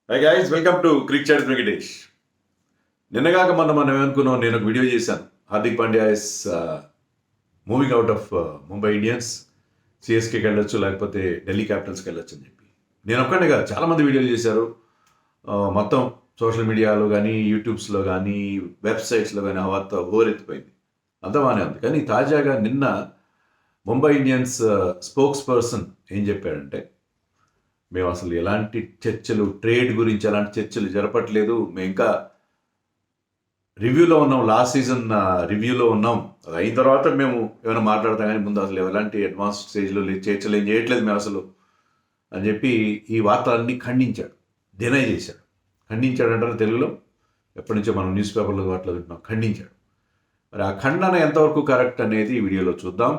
High guys, welcome to Crick Chat Venkatesh. నిన్నగాక మనం ఏమనుకున్నాం, నేను ఒక వీడియో చేశాను. Hardik Pandya is moving out of Mumbai Indians. సిఎస్కేకి వెళ్ళొచ్చు, లేకపోతే ఢిల్లీ క్యాపిటల్స్కి వెళ్ళొచ్చు అని చెప్పి. నేను ఒక్కడే కాదు, చాలామంది వీడియోలు చేశారు. మొత్తం సోషల్ మీడియాలో కానీ, యూట్యూబ్స్లో కానీ, వెబ్సైట్స్లో కానీ ఆ వార్త హోరెత్తిపోయింది. అంతా బాగానే ఉంది. కానీ తాజాగా నిన్న ముంబై ఇండియన్స్ స్పోక్స్ పర్సన్ ఏం చెప్పాడంటే, మేము అసలు ఎలాంటి చర్చలు, ట్రేడ్ గురించి ఎలాంటి చర్చలు జరపట్లేదు. మేము ఇంకా రివ్యూలో ఉన్నాం, లాస్ట్ సీజన్ రివ్యూలో ఉన్నాం. అయిన తర్వాత మేము ఏమైనా మాట్లాడతాం, కానీ ముందు అసలు ఎలాంటి అడ్వాన్స్ స్టేజ్లో చర్చలు ఏం చేయట్లేదు మేము అసలు అని చెప్పి ఈ వార్తలన్నీ ఖండించాడు, డినై చేశాడు. ఖండించాడు అంటారు తెలుగులో, ఎప్పటి నుంచో మనం న్యూస్ పేపర్లో వాటిలో వింటున్నాం, ఖండించాడు. మరి ఆ ఖండన ఎంతవరకు కరెక్ట్ అనేది ఈ వీడియోలో చూద్దాం.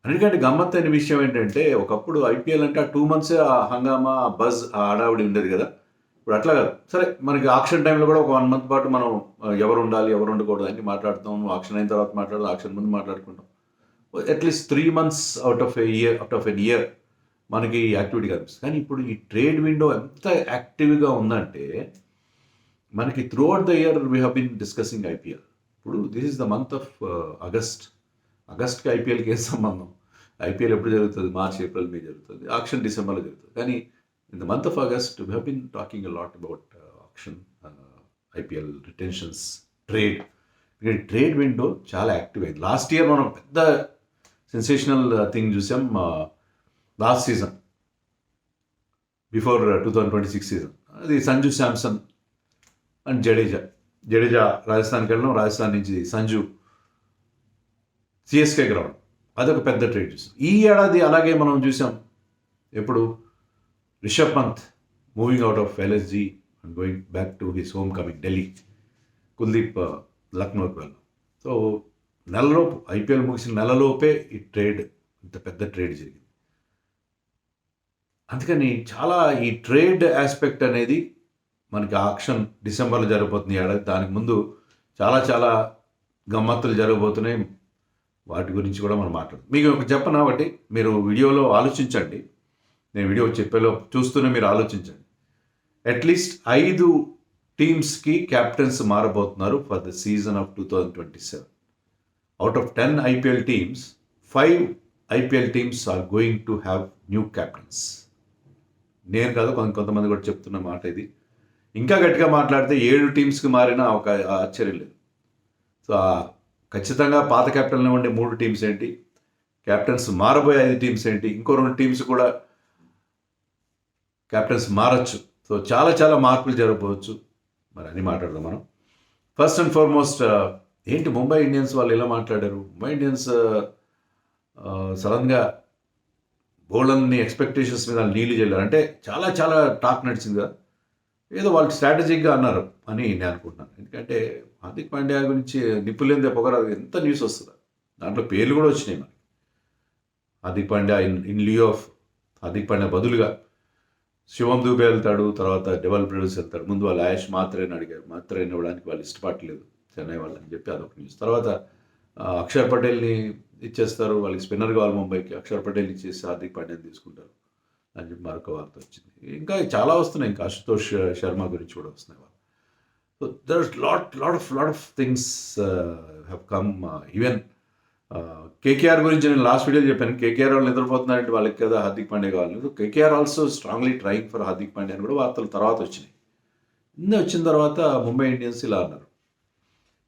ఎందుకంటే గమ్మత్తైన విషయం ఏంటంటే, ఒకప్పుడు ఐపీఎల్ అంటే ఆ 2 months ఆ హంగామా, ఆ బజ్, ఆ హడావుడి ఉండేది కదా. ఇప్పుడు అట్లా కాదు. సరే, మనకి ఆక్షన్ టైంలో కూడా ఒక 1 month పాటు మనం ఎవరు ఉండాలి, ఎవరు ఉండకూడదు అని మాట్లాడుతాం. ఆక్షన్ అయిన తర్వాత మాట్లాడదు, ఆక్షన్ ముందు మాట్లాడుకుంటాం. At least 3 months out of an year మనకి యాక్టివిటీ కనిపిస్తుంది. కానీ ఇప్పుడు ఈ ట్రేడ్ విండో ఎంత యాక్టివ్గా ఉందంటే, మనకి throughout the year we have been discussing IPL. ఇప్పుడు this is the month of ఆగస్ట్కి ఐపీఎల్కి ఏం సంబంధం? ఐపీఎల్ ఎప్పుడు జరుగుతుంది? మార్చ్, ఏప్రిల్, మే జరుగుతుంది. ఆక్షన్ డిసెంబర్లో జరుగుతుంది. కానీ in the month of August we have been talking a lot about auction, IPL retentions, trade. Trade window చాలా యాక్టివ్ అయింది. లాస్ట్ ఇయర్ మనం పెద్ద సెన్సేషనల్ థింగ్ చూసాం. లాస్ట్ సీజన్ బిఫోర్ 2026 సీజన్, అది సంజు శాంసన్ అండ్ జడేజా రాజస్థాన్కి వెళ్ళడం, రాజస్థాన్ నుంచి సంజు సిఎస్కేకి రావడం, అదొక పెద్ద ట్రేడ్ చూసాం. ఈ ఏడాది అలాగే మనం చూసాం. ఎప్పుడు Rishabh Pant moving out of LSG and going back to his home coming Delhi, Kuldeep లక్నోకి వెళ్ళాం. సో నెలలోపు, ఐపీఎల్ ముగిసిన నెలలోపే ఈ ట్రేడ్, ఇంత పెద్ద ట్రేడ్ జరిగింది. అందుకని చాలా ఈ ట్రేడ్ ఆస్పెక్ట్ అనేది మనకి ఆక్షన్ డిసెంబర్లో జరగబోతుంది ఏడాది. దానికి ముందు చాలా చాలా గమ్మత్తులు జరగబోతున్నాయి. వాటి గురించి కూడా మనం మాట్లాడదాం. మీకు ఒక చెప్పనా, ఒకటి మీరు వీడియోలో ఆలోచించండి. నేను వీడియో చెప్పేలో చూస్తూనే మీరు ఆలోచించండి. అట్లీస్ట్ 5 టీమ్స్కి క్యాప్టెన్స్ మారబోతున్నారు for the season of 2027. Out of 10 IPL teams, 5 IPL teams are going to have new captains. నేను కాదు, కొంతమంది కూడా చెప్తున్న మాట ఇది. ఇంకా గట్టిగా మాట్లాడితే 7 టీమ్స్కి మారినా ఒక ఆశ్చర్యం లేదు. సో ఖచ్చితంగా పాత క్యాప్టెన్లో ఉండే 3 టీమ్స్ ఏంటి, క్యాప్టెన్స్ మారబోయే 5 టీమ్స్ ఏంటి, ఇంకో 2 టీమ్స్ కూడా క్యాప్టెన్స్ మారచ్చు. సో చాలా చాలా మార్పులు జరగవచ్చు. మరి అన్నీ మాట్లాడదాం మనం. ఫస్ట్ అండ్ ఫార్మోస్ట్, ఏంటి ముంబై ఇండియన్స్ వాళ్ళు ఎలా మాట్లాడారు? ముంబై ఇండియన్స్ సడన్గా బోల్డన్ని ఎక్స్పెక్టేషన్స్ మీద నీళ్లు చెల్లారు. అంటే చాలా చాలా టాక్ నడిచింది కదా, ఏదో వాళ్ళు స్ట్రాటజిక్గా అన్నారు అని నేను అనుకుంటున్నాను. ఎందుకంటే హార్దిక్ పాండ్యా గురించి నిప్పులేందే పొగరాదు, ఎంత న్యూస్ వస్తుందా, దాంట్లో పేర్లు కూడా వచ్చినాయి మనకి. Hardik Pandya in Leo of Hardik Pandya బదులుగా శివం దూబే వెళ్తాడు, తర్వాత డెవల్ బ్రదర్స్ వెళ్తాడు. ముందు వాళ్ళు ఆయుష్ మాత్రేని అడిగారు, మాత్రేని ఇవ్వడానికి వాళ్ళు ఇష్టపడలేదు చెన్నై వాళ్ళు అని చెప్పి అదొక న్యూస్. తర్వాత అక్షర్ పటేల్ని ఇచ్చేస్తారు, వాళ్ళకి స్పిన్నర్ కావాలి ముంబైకి, అక్షర్ పటేల్ ఇచ్చేసి హార్దిక్ పాండ్యాని తీసుకుంటారు అని చెప్పి మరొక వార్త వచ్చింది. ఇంకా చాలా వస్తున్నాయి, ఇంకా అశుతోష్ శర్మ గురించి కూడా వస్తున్నాయి. So దర్స్ lot of things have come. Even KKR గురించి నేను లాస్ట్ వీడియోలో చెప్పాను. కేకేఆర్ వాళ్ళు నిద్రపోతున్నారంటే వాళ్ళకి కదా హార్దిక్ పాండ్యా కావాలి. KKR also strongly trying for Hardik Pandya అని కూడా వార్తలు తర్వాత వచ్చినాయి. వచ్చిన తర్వాత ముంబై ఇండియన్స్ ఇలా అన్నారు.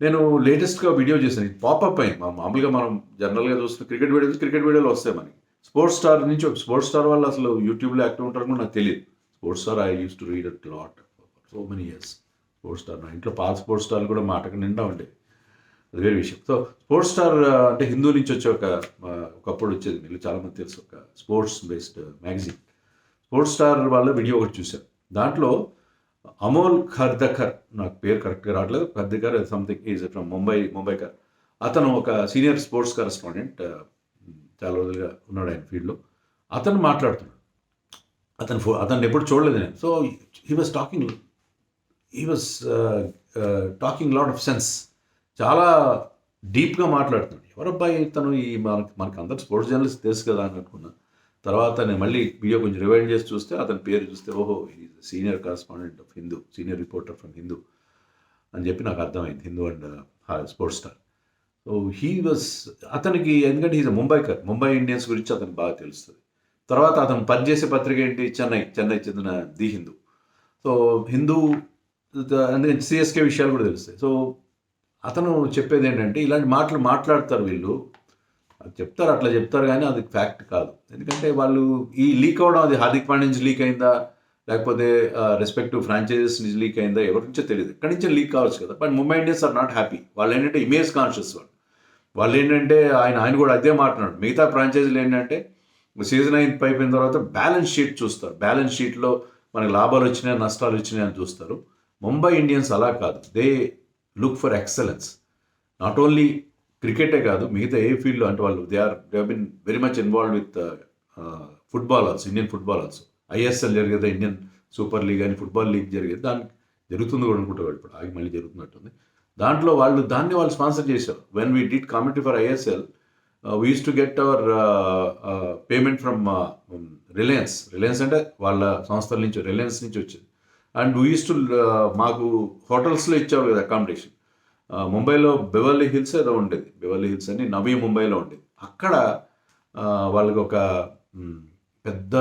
నేను లేటెస్ట్గా వీడియో చేశాను, ఇది పాపప్ అయింది. మామూలుగా మనం జనరల్గా చూస్తున్న క్రికెట్ వీడియోలు వస్తాయి మనకి. స్పోర్ట్స్ స్టార్ నుంచి, స్పోర్ట్స్ స్టార్ వాళ్ళు అసలు యూట్యూబ్లో యాక్టివ్ ఉంటారు కూడా నాకు తెలియదు. Sports star I use to read at lot so many years. Sports star, నా ఇంట్లో పాత స్పోర్ట్స్ స్టార్లు కూడా మాటకు నిండా ఉండేవి, అది వేరే విషయం. సో స్పోర్ట్స్ స్టార్ అంటే హిందూ నుంచి వచ్చే ఒకప్పుడు వచ్చేది, మీరు చాలామంది తెలుసు, ఒక sports based magazine. Sports star వాళ్ళ వీడియో ఒకటి చూశారు. దాంట్లో అమోల్ ఖర్దకర్, నాకు పేరు కరెక్ట్గా రావట్లేదు, ఖర్దకర్ సంథింగ్ ఈజ్ ఫ్రమ్ ముంబైకర్. అతను ఒక సీనియర్ స్పోర్ట్స్ కరెస్పాండెంట్, చాలా రోజులుగా ఉన్నాడు ఆయన ఫీల్డ్లో. అతను మాట్లాడుతున్నాడు. అతను ఎప్పుడు చూడలేదు నేను. So he was talking lot of sense, చాలా డీప్గా మాట్లాడుతున్నాడు. ఎవరబ్బాయి తను, ఈ మనకి అందరు స్పోర్ట్స్ జర్నలిస్ట్ తెలుసు కదా అని అనుకున్నా. తర్వాత నేను మళ్ళీ వీడియో కొంచెం రివైండ్ చేసి చూస్తే అతని పేరు చూస్తే ఓహో ఈ senior correspondent of Hindu, senior reporter from Hindu అని చెప్పి నాకు అర్థమైంది, Hindu and sports star. So he was, అతనికి ఎందుకంటే ఈజ్ ముంబైకర్, ముంబై ఇండియన్స్ గురించి అతనికి బాగా తెలుస్తుంది. తర్వాత అతను పనిచేసే పత్రిక ఏంటి, చెన్నై చెందిన ది హిందూ. సో హిందూ అందుకని సిఎస్కే విషయాలు కూడా తెలుస్తాయి. సో అతను చెప్పేది ఏంటంటే ఇలాంటి మాటలు మాట్లాడతారు వీళ్ళు, అది చెప్తారు, అట్లా చెప్తారు కానీ అది ఫ్యాక్ట్ కాదు. ఎందుకంటే వాళ్ళు ఈ లీక్ అవడం అది హార్దిక్ పాండ్యా నుంచి లీక్ అయిందా లేకపోతే రెస్పెక్టివ్ ఫ్రాంచైజెస్ నుంచి లీక్ అయిందా ఎవరి నుంచో తెలియదు, ఎక్కడి నుంచో లీక్ కావచ్చు కదా. But Mumbai Indians are not happy. వాళ్ళు ఏంటంటే ఇమేజ్ కాన్షియస్ వాళ్ళు ఏంటంటే ఆయన కూడా అదే మాట్లాడు. మిగతా ఫ్రాంచైజీలు ఏంటంటే సీజన్ అయిపోయిన తర్వాత బ్యాలెన్స్ షీట్ చూస్తారు, బ్యాలెన్స్ షీట్లో మనకి లాభాలు వచ్చినాయి నష్టాలు వచ్చినాయి అని చూస్తారు. ముంబై ఇండియన్స్ అలా కాదు, they look for excellence. Not only క్రికెటే కాదు, మిగతా ఏ ఫీల్డ్లో అంటే వాళ్ళు they have been very much involve with football also, Indian football also. ISL జరిగేది, ఇండియన్ సూపర్ లీగ్ అని ఫుట్బాల్ లీగ్ జరిగేది, దానికి జరుగుతుంది కూడా అనుకుంటారు ఇప్పుడు, ఆగి మళ్ళీ జరుగుతున్నట్టుంది. దాంట్లో దాన్ని వాళ్ళు స్పాన్సర్ చేశారు. When we did commentary for ISL we use to get our payment from Reliance అంటే వాళ్ళ సంస్థల నుంచి, రిలయన్స్ నుంచి వచ్చింది. అండ్ వీ యూస్ టు మాకు హోటల్స్లో ఇచ్చేవారు కదా అకామిడేషన్. ముంబైలో బెవర్లీ హిల్స్ ఏదో ఉండేది, బెవర్లీ హిల్స్ అని నవీ ముంబైలో ఉండేది. అక్కడ వాళ్ళకి ఒక పెద్ద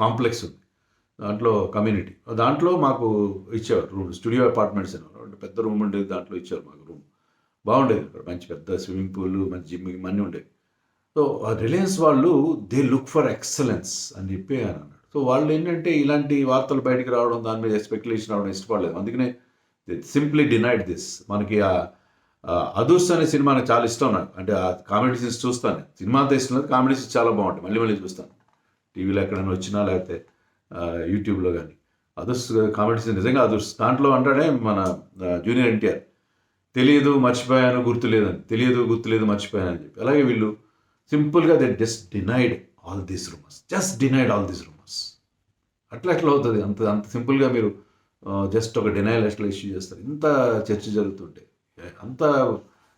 కాంప్లెక్స్ ఉంది, దాంట్లో కమ్యూనిటీ, దాంట్లో మాకు ఇచ్చేవారు రూమ్, స్టూడియో అపార్ట్మెంట్స్ అనేవారు, పెద్ద రూమ్ ఉండేది, దాంట్లో ఇచ్చారు మాకు రూమ్, బాగుండేది. అక్కడ మంచి పెద్ద స్విమ్మింగ్ పూల్, మంచి జిమ్ ఇవన్నీ ఉండేవి. సో రిలయన్స్ వాళ్ళు దే లుక్ ఫర్ ఎక్సలెన్స్ అని చెప్పి అని అన్నాడు. సో వాళ్ళు ఏంటంటే ఇలాంటి వార్తలు బయటికి రావడం, దాని మీద స్పెక్యులేషన్ రావడం ఇష్టపడలేదు. అందుకనే సింప్లీ డినైడ్ దిస్. మనకి అదుర్స్ అనే సినిమా నాకు చాలా ఇష్టం, నాకు అంటే ఆ కామెడీ సీన్స్ చూస్తాను, సినిమా అంతా ఇష్టం లేదు, కామెడీ సీన్స్ చాలా బాగుంటాయి, మళ్ళీ మళ్ళీ చూస్తాను, టీవీలో ఎక్కడైనా వచ్చినా లేకపోతే యూట్యూబ్లో కానీ. అదుర్స్ కామెడీ సీన్స్ నిజంగా అదుర్స్. దాంట్లో అంటాడే మన జూనియర్ ఎన్టీఆర్, తెలియదు మర్చిపోయాను గుర్తులేదని, తెలియదు గుర్తులేదు మర్చిపోయాను అని చెప్పి. అలాగే వీళ్ళు సింపుల్గా they just denied all these rumours, అట్లా అవుతుంది. అంత సింపుల్గా మీరు జస్ట్ ఒక డినైల్ ఎట్లా ఇష్యూ చేస్తారు. ఇంత చర్చ జరుగుతుంటే అంత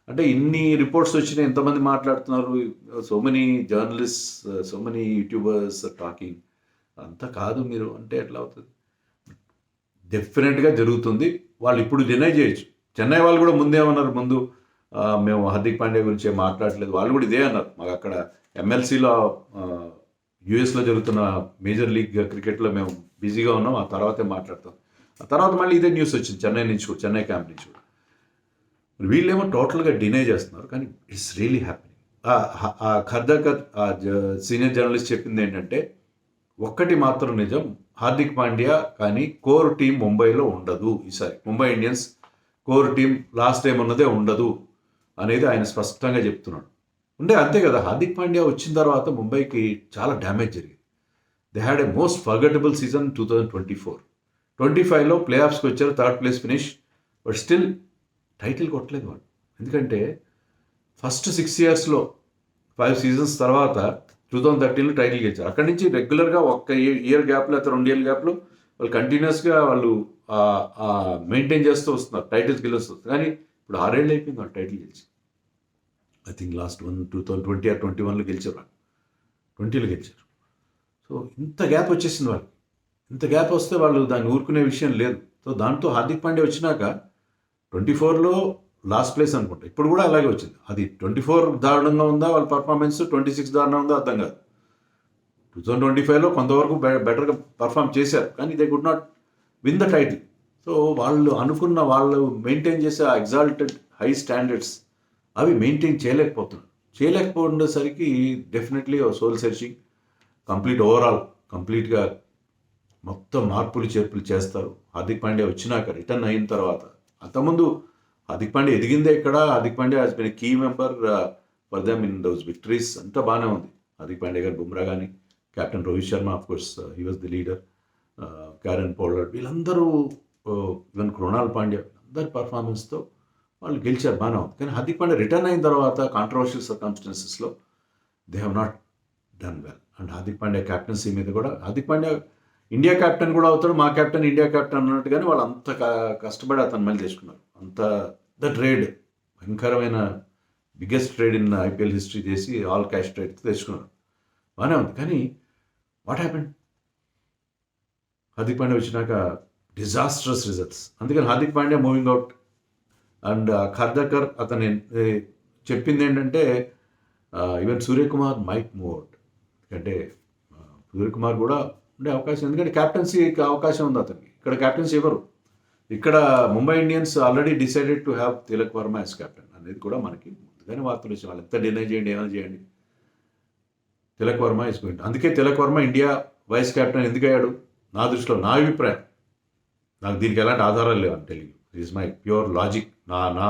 అంటే ఇన్ని రిపోర్ట్స్ వచ్చినాయి, ఎంతమంది మాట్లాడుతున్నారు, so many journalist, so many YouTubers talking, అంతా కాదు మీరు అంటే ఎట్లా అవుతుంది. డెఫినెట్గా జరుగుతుంది. వాళ్ళు ఇప్పుడు డినై చేయొచ్చు. చెన్నై వాళ్ళు కూడా ముందేమన్నారు, ముందు మేము హార్దిక్ పాండ్యా గురించి మాట్లాడలేదు, వాళ్ళు కూడా ఇదే అన్నారు. మాకు అక్కడ ఎమ్మెల్సీలో యూఎస్లో జరుగుతున్న మేజర్ లీగ్ క్రికెట్లో మేము బిజీగా ఉన్నాం, ఆ తర్వాతే మాట్లాడతాం. ఆ తర్వాత మళ్ళీ ఇదే న్యూస్ వచ్చింది చెన్నై నుంచి కూడా, చెన్నై క్యాంప్ నుంచి కూడా. వీళ్ళేమో టోటల్గా డినై చేస్తున్నారు, కానీ ఇట్స్ రియలీ హ్యాపీనింగ్. ఆ ఖర్దాకర్ సీనియర్ జర్నలిస్ట్ చెప్పింది ఏంటంటే ఒక్కటి మాత్రం నిజం, హార్దిక్ పాండ్యా కానీ కోర్ టీం ముంబైలో ఉండదు ఈసారి, Mumbai Indians core team last time ఉన్నదే ఉండదు అనేది ఆయన స్పష్టంగా చెప్తున్నాడు. అంటే అంతే కదా, హార్దిక్ పాండ్యా వచ్చిన తర్వాత ముంబైకి చాలా డ్యామేజ్ జరిగింది. They had a most forgettable season 2024. 25లో ప్లే ఆఫ్స్కి వచ్చారు, third place finish, but still title కొట్టలేదు వాళ్ళు. ఎందుకంటే ఫస్ట్ 6 yearsలో 5 seasons తర్వాత 2013లో టైటిల్ గెలిచారు. అక్కడి నుంచి రెగ్యులర్గా ఒక్క ఇయర్ గ్యాప్లో ಅಥವಾ 2 year గ్యాప్లో వాళ్ళు కంటిన్యూస్గా వాళ్ళు మెయింటైన్ చేస్తూ వస్తున్నారు, టైటిల్స్ గెలుస్తూ. కానీ ఇప్పుడు 6 years అయిపోయింది వాళ్ళు టైటిల్ గెలిచి. ఐ థింక్ లాస్ట్ 2020 or 21లో గెలిచారు, వాళ్ళు 20లో గెలిచారు. సో ఇంత గ్యాప్ వచ్చేసింది వాళ్ళు. ఇంత గ్యాప్ వస్తే వాళ్ళు దాన్ని ఊరుకునే విషయం లేదు. సో దాంతో హార్దిక్ పాండ్యా వచ్చినాక 24లో లాస్ట్ ప్లేస్ అనుకుంటా, ఇప్పుడు కూడా అలాగే వచ్చింది. అది 24 దారుణంగా ఉందా వాళ్ళ పర్ఫార్మెన్స్, 26 దారుణంగా ఉందా అర్థం కాదు. 2025లో కొంతవరకు బెటర్గా పర్ఫామ్ చేశారు, కానీ they could not win the title. So వాళ్ళు అనుకున్న, వాళ్ళు మెయింటైన్ చేసే ఆ ఎగ్జాల్టెడ్ హై స్టాండర్డ్స్ అవి మెయింటైన్ చేయలేకపోయేసరికి డెఫినెట్లీ సోల్ సెర్చింగ్, కంప్లీట్గా మొత్తం మార్పులు చేర్పులు చేస్తారు. హార్దిక్ పాండ్యా వచ్చినాక, రిటర్న్ అయిన తర్వాత. అంతకుముందు హార్దిక్ పాండ్యా ఎదిగిందే ఇక్కడ. Hardik Pandya has been key member for them in those victories. అంతా బాగానే ఉంది. హార్దిక్ పాండ్యా గారు, బుమ్రా కానీ, captain Rohit Sharma of course he was the leader, Kieron Pollard, వీళ్ళందరూ, ఈవెన్ కృణాల్ పాండ్యా, అందరి పర్ఫార్మెన్స్తో వాళ్ళు గెలిచారు, బాగానే ఉంది. కానీ హార్దిక్ పాండ్యా రిటర్న్ అయిన తర్వాత కాంట్రవర్షియల్ సర్కమ్స్టాన్సెస్లో they have not done well. And Hardik Pandya captaincy మీద కూడా, హార్దిక్ పాండ్యా ఇండియా కెప్టెన్ కూడా అవుతాడు, మా కెప్టెన్ ఇండియా కెప్టెన్ అన్నట్టుగానే వాళ్ళు అంత కష్టపడి అతను మళ్ళీ తెచ్చుకున్నారు. అంత ద ట్రేడ్, భయంకరమైన biggest trade in IPL history చేసి ఆల్ క్యాష్ ట్రేడ్ తెచ్చుకున్నారు. బాగానే ఉంది. కానీ వాట్ హ్యాపెండ్? హార్దిక్ పాండ్యా వచ్చినాక డిజాస్ట్రస్ రిజల్ట్స్. అందుకని Hardik Pandya moving out. And Khardekar అతను చెప్పింది ఏంటంటే even Suryakumar might move out. ఎందుకంటే సూర్యకుమార్ కూడా ఉండే అవకాశం, ఎందుకంటే క్యాప్టెన్సీకి అవకాశం ఉంది అతనికి. ఇక్కడ క్యాప్టెన్సీ ఎవరు? ఇక్కడ Mumbai Indians already decided to have Tilak Varma as captain అనేది కూడా మనకి ముందుగానే వార్తలు వచ్చాయి. వాళ్ళు ఎంత డినై చేయండి, ఏమైనా చేయండి, తిలక్ వర్మ ఇస్ గోయింగ్. అందుకే Tilak Varma India vice captain ఎందుకు అయ్యాడు నా దృష్టిలో, నా అభిప్రాయం. నాకు దీనికి ఎలాంటి ఆధారాలు లేవు అని తెలియదు. Is my pure logic. నా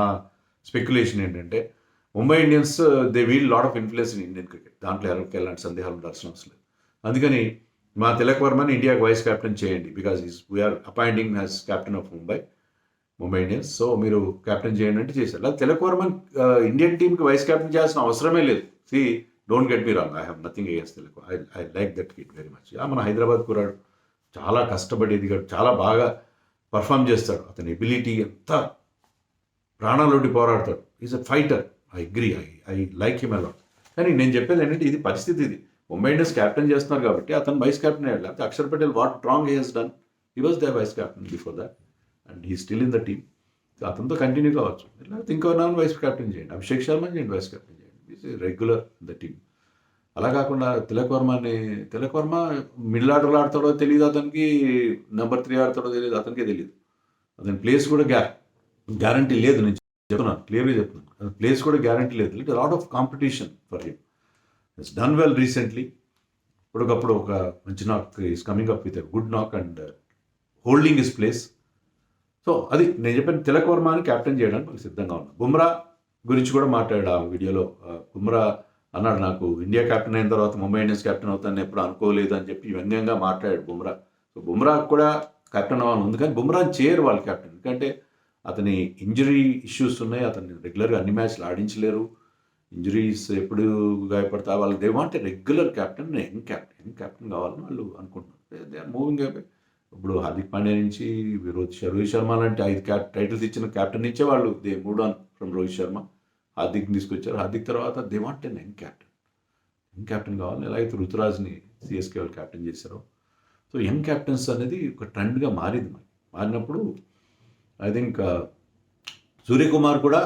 స్పెక్యులేషన్ ఏంటంటే Mumbai Indians they wield lot of influence in Indian cricket. దాంట్లో ఎవరికి ఎలాంటి సందేహాలు ఉండాల్సిన అవసరం లేదు. అందుకని మా తిలక్ వర్మని ఇండియాకి వైస్ కెప్టెన్ చేయండి, because we're appointing as captain of Mumbai Indians. So మీరు కెప్టెన్ చేయండి అంటే చేశారు. లేదా తిలక్ వర్మన్ ఇండియన్ టీంకి వైస్ కెప్టెన్ చేయాల్సిన అవసరమే లేదు. See don't get me wrong, I have nothing against Tilak. I like that kid very much. మన హైదరాబాద్ కురాడు, చాలా కష్టపడి ఎదిగాడు, చాలా బాగా పర్ఫామ్ చేస్తాడు. అతని ఎబిలిటీ ఎంత ప్రాణాలొడ్డి పోరాడతాడు. Is a fighter. I agree, I like him a lot. కానీ నేను చెప్పేది ఏంటంటే ఇది పరిస్థితి. ఇది ముంబై ఇండియన్స్ క్యాప్టెన్ చేస్తున్నారు కాబట్టి అతను వైస్ కెప్టెన్ అయ్యాడు. లేకపోతే Akshar Patel what wrong he has done, he was the vice captain before that and he still in the team. అతనితో కంటిన్యూ కావచ్చు. లేకపోతే ఇంకెవరినైనా వైస్ కెప్టెన్ చేయండి, అభిషేక్ శర్మ చేయండి వైస్ కెప్టెన్ చేయండి, is regular in the team. అలా కాకుండా తిలక్ వర్మ మిడిల్ ఆర్డర్లో ఆడతాడో తెలియదు అతనికి, నెంబర్ 3 ఆడతాడో తెలియదు అతనికే తెలియదు. అతని ప్లేస్ కూడా గ్యారంటీ లేదు. నేను చెప్తున్నాను, క్లియర్గా చెప్తున్నాను, ప్లేస్ కూడా గ్యారంటీ లేదు. It lot of competition for him. It's done well recently. ఇప్పటికప్పుడు ఒక మంచి knock is coming up with a good knock and holding his place. So అది నేను చెప్పిన తిలక్ వర్మని క్యాప్టెన్ చేయడానికి వాళ్ళు సిద్ధంగా ఉన్నారు. బుమ్రా గురించి కూడా మాట్లాడాడు ఆ వీడియోలో. బుమ్రా అన్నాడు, నాకు ఇండియా క్యాప్టెన్ అయిన తర్వాత ముంబై ఇండియన్స్ క్యాప్టెన్ అవుతాను ఎప్పుడు అనుకోలేదు అని చెప్పి వ్యంగ్యంగా మాట్లాడాడు బుమ్రా. సో బుమ్రా కూడా క్యాప్టెన్ అవ్వాలని ఉంది, కానీ బుమ్రాని చేయరు వాళ్ళు క్యాప్టెన్. ఎందుకంటే అతని ఇంజరీ ఇష్యూస్ ఉన్నాయి. అతన్ని రెగ్యులర్గా అన్ని మ్యాచ్లు ఆడించలేరు. ఇంజరీస్ ఎప్పుడు గాయపడతా వాళ్ళు they want regular captain, young captain కావాలని వాళ్ళు అనుకుంటున్నారు. They are moving away. ఇప్పుడు హార్దిక్ పాండ్యా నుంచి రోహిత్ శర్మ లాంటి 5 టైటిల్స్ ఇచ్చిన క్యాప్టెన్ ఇచ్చే వాళ్ళు they move on from Rohit Sharma. హార్దిక్ని తీసుకొచ్చారు. హార్దిక్ తర్వాత they want an young captain కావాలని. ఎలా అయితే రుతురాజ్ని సిఎస్కే వాళ్ళు క్యాప్టెన్ చేశారో, సో యంగ్ క్యాప్టెన్స్ అనేది ఒక ట్రెండ్గా మారింది. మారినప్పుడు ఐ థింక్ సూర్యకుమార్ కూడా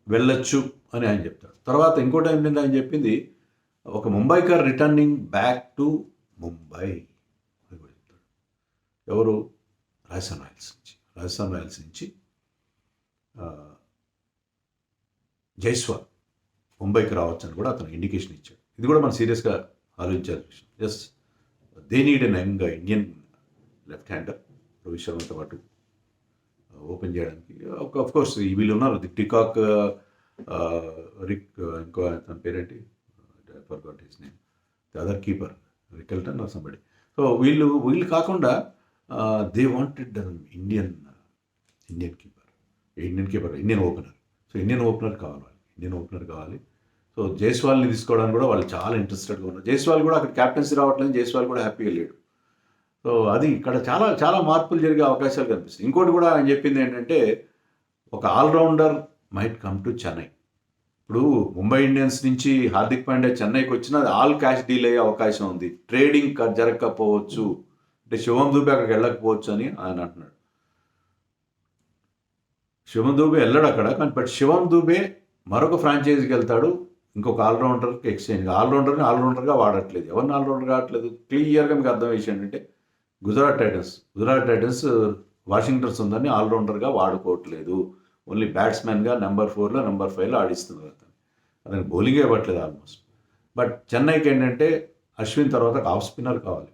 వెళ్ళొచ్చు అని ఆయన చెప్తాడు. తర్వాత ఇంకోటి ఏంటంటే ఆయన చెప్పింది, ఒక Mumbaikar returning back to Mumbai అని కూడా చెప్తాడు. ఎవరు? రాజస్థాన్ రాయల్స్ నుంచి జైస్వాల్ ముంబైకి రావచ్చు అని కూడా అతను ఇండికేషన్ ఇచ్చాడు. ఇది కూడా మనం సీరియస్గా ఆలోచించాల్సిన విషయం. Yes, they need an young Indian left hander Rohit శర్మతో పాటు ఓపెన్ చేయడానికి. ఆఫ్ కోర్స్ వీళ్ళు ఉన్నారు, ది టికాక్ రిక్, ఇంకో తన పేరేంటి, forgot his name, the other keeper Rickelton or somebody. So వీళ్ళు కాకుండా they wanted Indian opener. So Indian opener కావాలి. సో జైస్వాల్ని తీసుకోవడానికి కూడా వాళ్ళు చాలా ఇంట్రెస్టెడ్గా ఉన్నారు. జైస్వాల్ కూడా అక్కడ క్యాప్టెన్సీ రావట్లేదు, జైస్వాల్ కూడా హ్యాపీగా లేడు. సో అది ఇక్కడ చాలా చాలా మార్పులు జరిగే అవకాశాలు కనిపిస్తాయి. ఇంకోటి కూడా ఆయన చెప్పింది ఏంటంటే, ఒక allrounder might come to Chennai. ఇప్పుడు ముంబై ఇండియన్స్ నుంచి హార్దిక్ పాండ్యా చెన్నైకి వచ్చినా ఆల్ క్యాష్ డీల్ అయ్యే అవకాశం ఉంది, ట్రేడింగ్ జరగకపోవచ్చు, అంటే శివం దూబే అక్కడికి వెళ్ళకపోవచ్చు అని ఆయన అంటున్నాడు. శివం దూబే వెళ్ళాడు అక్కడ, కానీ బట్ శివం దూబే మరొక ఫ్రాంచైజీకి వెళ్తాడు, ఇంకొక ఆల్రౌండర్కి ఎక్స్చేంజ్. ఆల్రౌండర్గా వాడట్లేదు. ఎవరిని ఆల్రౌండర్ కావట్లేదు? క్లియర్గా మీకు అర్థం విషయం ఏంటంటే, గుజరాత్ టైటన్స్ వాషింగ్టన్ సుందర్ని ఆల్రౌండర్గా వాడుకోవట్లేదు. ఓన్లీ బ్యాట్స్మెన్గా నెంబర్ 4లో నెంబర్ 5లో ఆడిస్తున్నారు. అతనికి బౌలింగే ఇవ్వట్లేదు ఆల్మోస్ట్. బట్ చెన్నైకి ఏంటంటే అశ్విన్ తర్వాత ఆఫ్ స్పిన్నర్ కావాలి.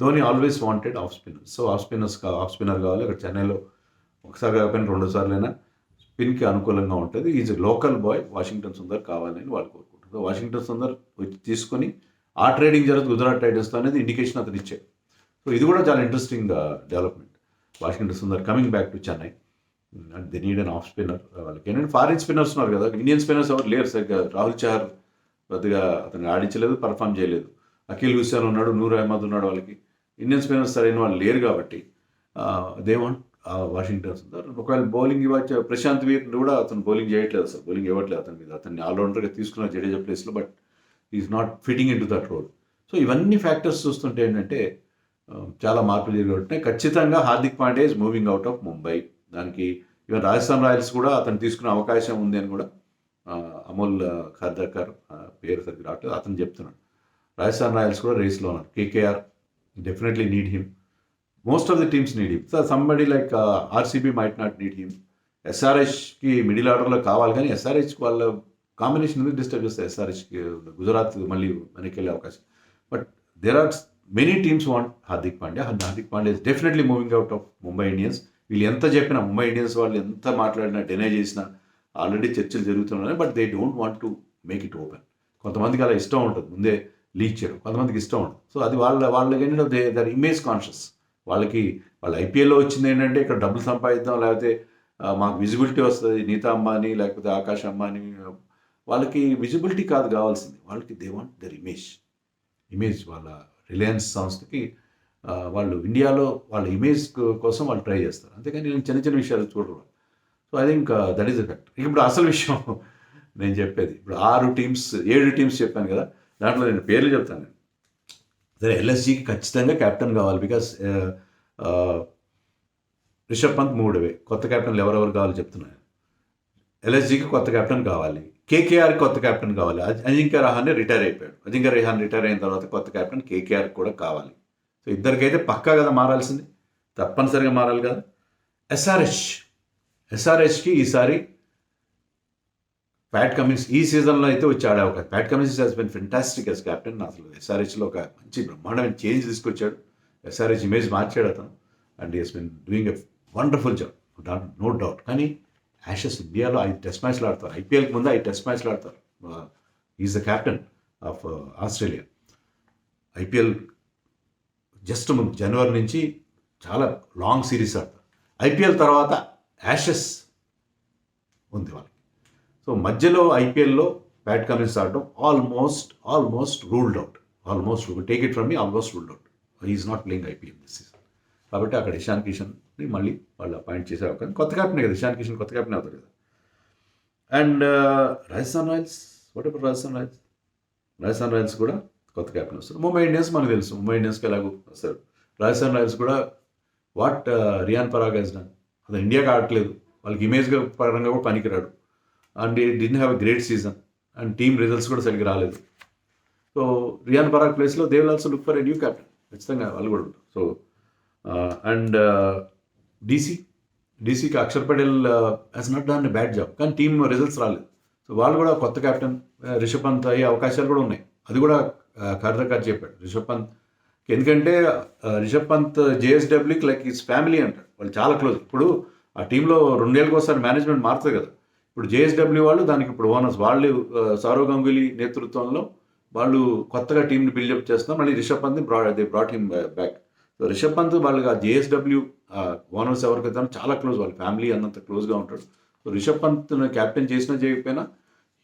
Dhoni always wanted off spinner. So off spinner కావాలి. అక్కడ చెన్నైలో ఒకసారి కాకపోయినా 2 సార్లైనా స్పిన్కి అనుకూలంగా ఉంటుంది. Is local boy, Washington Sundar కావాలని వాళ్ళు కోరుకుంటారు. వాషింగ్టన్ సుందర్ తీసుకొని ఆ ట్రేడింగ్ జరుగుతుంది గుజరాత్ టైటన్స్తో అనేది ఇండికేషన్ అతను ఇచ్చాడు. సో ఇది కూడా చాలా interesting development. Washington Sundar coming back to Chennai and they need an off spinner. వాళ్ళకి ఏంటంటే ఫారిన్ స్పిన్నర్స్ ఉన్నారు కదా, ఇండియన్ స్పిన్నర్స్ ఎవరు లేరు సరిగ్గా. రాహుల్ చహర్ పెద్దగా అతను ఆడించలేదు, పర్ఫామ్ చేయలేదు. అఖిల్ హుస్సేన్ ఉన్నాడు, నూర్ అహ్మద్ ఉన్నాడు. వాళ్ళకి ఇండియన్ స్పిన్నర్స్ సరైన వాళ్ళు లేరు కాబట్టి దే వాంట్ వాషింగ్టన్ సుందర్. ఒకవేళ బౌలింగ్ ఇవ్వచ్చు, ప్రశాంత్ వీర్ కూడా అతను బౌలింగ్ చేయట్లేదు, అసలు బౌలింగ్ ఇవ్వట్లేదు అతని మీద. అతన్ని ఆల్రౌండర్గా తీసుకున్నారు జడేజా ప్లేస్లో. But is not fitting in to that role. So ఇవన్నీ ఫ్యాక్టర్స్ చూస్తుంటే ఏంటంటే చాలా మార్పులు జరిగి ఖచ్చితంగా Hardik Pandya is moving out of Mumbai. దానికి ఈవెన్ రాజస్థాన్ రాయల్స్ కూడా అతను తీసుకునే అవకాశం ఉంది అని కూడా అమోల్ ఖర్దకర్ పేరు సరిగ్గా రావట్లేదు, అతను చెప్తున్నాడు. రాజస్థాన్ రాయల్స్ కూడా రేస్లో ఉన్నారు. KKR definitely need him. Most of the teams need him. So somebody like RCB might not need him. ఎస్ఆర్హెచ్కి మిడిల్ ఆర్డర్లో కావాలి, కానీ ఎస్ఆర్హెచ్కి వాళ్ళ కాంబినేషన్ ఎందుకు డిస్టర్బ్ చేస్తారు? ఎస్ఆర్హెచ్కి గుజరాత్ మళ్ళీ వెనక్కి వెళ్ళే అవకాశం. But there are many teams want Hardik Pandya. Hardik Pandya is definitely moving out of Mumbai Indians. వీళ్ళు ఎంత చెప్పినా, ముంబై ఇండియన్స్ వాళ్ళు ఎంత మాట్లాడినా, డెనై చేసినా, ఆల్రెడీ చర్చలు జరుగుతున్నాయి. But they don't want to make it open. కొంతమందికి అలా ఇష్టం ఉంటుంది ముందే లీక్ చేయడం, కొంతమందికి ఇష్టం ఉంటుంది. సో అది వాళ్ళకి ఏంటంటే దర్ ఇమేజ్ కాన్షియస్. వాళ్ళ ఐపీఎల్లో వచ్చింది ఏంటంటే ఇక్కడ డబ్బులు సంపాదిద్దాం, లేకపోతే మాకు విజిబిలిటీ వస్తుంది, నీతా అంబానీ లేకపోతే ఆకాష్ అంబానీ. వాళ్ళకి విజిబిలిటీ కాదు కావాల్సింది, వాళ్ళకి దే వాంట్ దర్ ఇమేజ్. వాళ్ళ రిలయన్స్ సంస్థకి వాళ్ళు ఇండియాలో వాళ్ళ ఇమేజ్ కోసం వాళ్ళు ట్రై చేస్తారు. అంతేకాని నేను చిన్న చిన్న విషయాలు చూడరు. So I think that is the fact. ఇప్పుడు అసలు విషయం నేను చెప్పేది, ఇప్పుడు 7 టీమ్స్ చెప్పాను కదా, దాంట్లో నేను పేర్లు చెప్తాను. సరే, ఎల్ఎస్జీకి ఖచ్చితంగా కెప్టెన్ కావాలి. బికాస్ రిషబ్ పంత్ 3 కొత్త కెప్టెన్లు ఎవరెవరు కావాలో చెప్తున్నాను. ఎల్ఎస్జీకి కొత్త కెప్టెన్ కావాలి, కేకేఆర్కి కొత్త కెప్టెన్ కావాలి. అజింక్య రహానే రిటైర్ అయిపోయాడు. అజింక్య రహాన్ రిటైర్ అయిన తర్వాత కొత్త కెప్టెన్ కేకేఆర్కి కూడా కావాలి. సో ఇద్దరికైతే పక్కా కదా మారాల్సింది, తప్పనిసరిగా మారాలి కదా. ఎస్ఆర్హెచ్కి ఈసారి ప్యాట్ కమిన్స్ ఈ సీజన్లో అయితే వచ్చి ఆడే అవకాశం. Pat Cummins has been fantastic as captain. అసలు ఎస్ఆర్హెచ్లో ఒక మంచి బ్రహ్మాండమైన చేంజ్ తీసుకొచ్చాడు. ఎస్ఆర్హెచ్ ఇమేజ్ మార్చాడు అతను. And he's been doing a wonderful job, no doubt. కానీ యాషెస్ ఇండియాలో 5 టెస్ట్ మ్యాచ్లు ఆడతారు. ఐపీఎల్కి ముందు 5 టెస్ట్ మ్యాచ్లు ఆడతారు. Is the captain of Australia. IPL just ముందు జనవరి నుంచి చాలా లాంగ్ సిరీస్ ఆడతారు. ఐపీఎల్ తర్వాత యాషెస్ ఉంది వాళ్ళకి. సో మధ్యలో ఐపీఎల్లో ప్యాట్ కమిన్స్ ఆడటం almost ruled out. Take it from me, almost ruled out. Is not playing IPL this season. కాబట్టి అక్కడ ఇషాన్ కిషన్ని మళ్ళీ వాళ్ళు అపాయింట్ చేసే అవకాశం. కొత్త కెప్టెన్ కదా, ఇషాన్ కిషన్ కొత్త కెప్టెన్ అవుతారు కదా. And Rajasthan Royals, what ever Rajasthan Royals కూడా కొత్త కెప్టెన్ వస్తారు. ముంబై ఇండియన్స్ మనకు తెలుసు, ముంబై ఇండియన్స్కి ఎలాగో వస్తారు. రాజస్థాన్ రాయల్స్ కూడా what Riyan Parag he's done. అతను ఇండియాకి ఆడట్లేదు, వాళ్ళకి ఇమేజ్గా పరంగా కూడా పనికిరాడు. And didn't have a great season. And team results కూడా సరిగ్గా రాలేదు. సో రియాన్ పరాగ్ ప్లేస్లో they will also look for a new captain. ఖచ్చితంగా వాళ్ళు కూడా ఉంటారు. సో అండ్ డీసీకి Axar Patel has not done a bad job, కానీ టీమ్ రిజల్ట్స్ రాలేదు. సో వాళ్ళు కూడా కొత్త కెప్టెన్ రిషబ్ పంత్ అయ్యే అవకాశాలు కూడా ఉన్నాయి. అది కూడా ఖర్దకర్ చెప్పాడు రిషబ్ పంత్. ఎందుకంటే రిషబ్ పంత్ జేఎస్డబ్ల్యూకి లైక్ హిస్ ఫ్యామిలీ అంటారు, వాళ్ళు చాలా క్లోజ్. ఇప్పుడు ఆ టీంలో 2 ఏళ్ళకి ఒకసారి మేనేజ్మెంట్ మారుతుంది కదా. ఇప్పుడు జేఎస్డబ్ల్యూ వాళ్ళు దానికి ఇప్పుడు ఓనర్స్ వాళ్ళు. సౌరవ్ గంగూలీ నేతృత్వంలో వాళ్ళు కొత్తగా టీంని బిల్డప్ చేస్తున్నారు. మళ్ళీ Rishabh Pant they brought him back. So Rishabh Pant వాళ్ళకి జేఎస్డబ్ల్యూ ఓనర్స్ ఎవరికైతే చాలా క్లోజ్, వాళ్ళ ఫ్యామిలీ అన్నంత క్లోజ్గా ఉంటాడు. సో రిషబ్ పంత్ క్యాప్టెన్ చేసినా చేయకపోయినా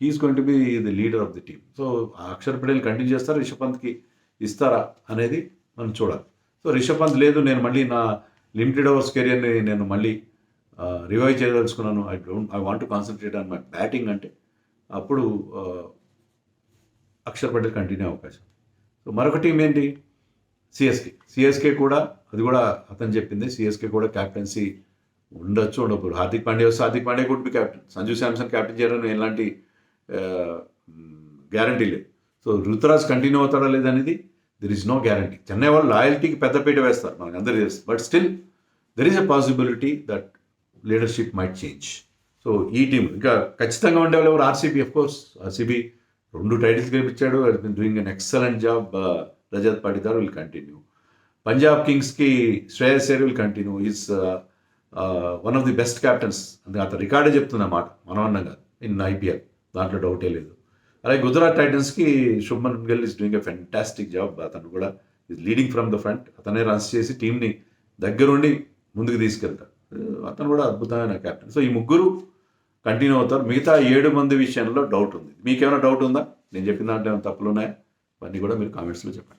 he's going to be the leader of the team. So Akshar Patel continue చేస్తారా, రిషబ్ పంత్కి ఇస్తారా అనేది మనం చూడాలి. సో రిషబ్ పంత్ లేదు, నేను మళ్ళీ నా లిమిటెడ్ ఓవర్స్ కెరియర్ని నేను మళ్ళీ రివైవ్ చేయదలుచుకున్నాను, I want to concentrate on my batting అంటే అప్పుడు అక్షర్ పటేల్ కంటిన్యూ అవకాశం. సో మరొక టీం ఏంటి, సిఎస్కే కూడా, అది కూడా అతను చెప్పింది, సిఎస్కే కూడా క్యాప్టెన్సీ ఉండొచ్చు ఉండకూడదు. Hardik Pandya could be captain. Sanju Samson captain చేయడం ఎలాంటి గ్యారంటీ లేదు. సో రుతురాజ్ కంటిన్యూ అవుతాడా లేదనేది there is no guarantee. Chennai వాళ్ళు లాయల్టీకి పెద్దపీట వేస్తారు, మనకు అందరికీ తెలుసు. But still there is a possibility that leadership might change. So ఈ టీం ఇంకా ఖచ్చితంగా ఉండేవాళ్ళు ఎవరు, RCB. Of course RCB 2 titles గెలిపించాడు, has been doing an excellent job. Rajat Patidar will continue. Punjab కింగ్స్కి Shreyas Iyer will continue. Is one of the best captains. అందుకే అతను రికార్డే చెప్తుంది అన్నమాట, మనవన్నంగా ఇన్ ఐపీఎల్, దాంట్లో డౌటే లేదు. అలాగే గుజరాత్ టైటన్స్కి Shubman Gill is doing a fantastic job. అతను కూడా is leading from the front. అతనే రన్స్ చేసి టీంని దగ్గరుండి ముందుకు తీసుకెళ్తాడు. అతను కూడా అద్భుతమైన క్యాప్టెన్. సో ఈ 3 కంటిన్యూ అవుతారు. మిగతా 7 మంది విషయంలో డౌట్ ఉంది. మీకేమైనా డౌట్ ఉందా? నేను చెప్పిన దాంట్లో ఏమైనా తప్పులు ఉన్నాయా? ఇవన్నీ కూడా మీరు కామెంట్స్లో చెప్పండి.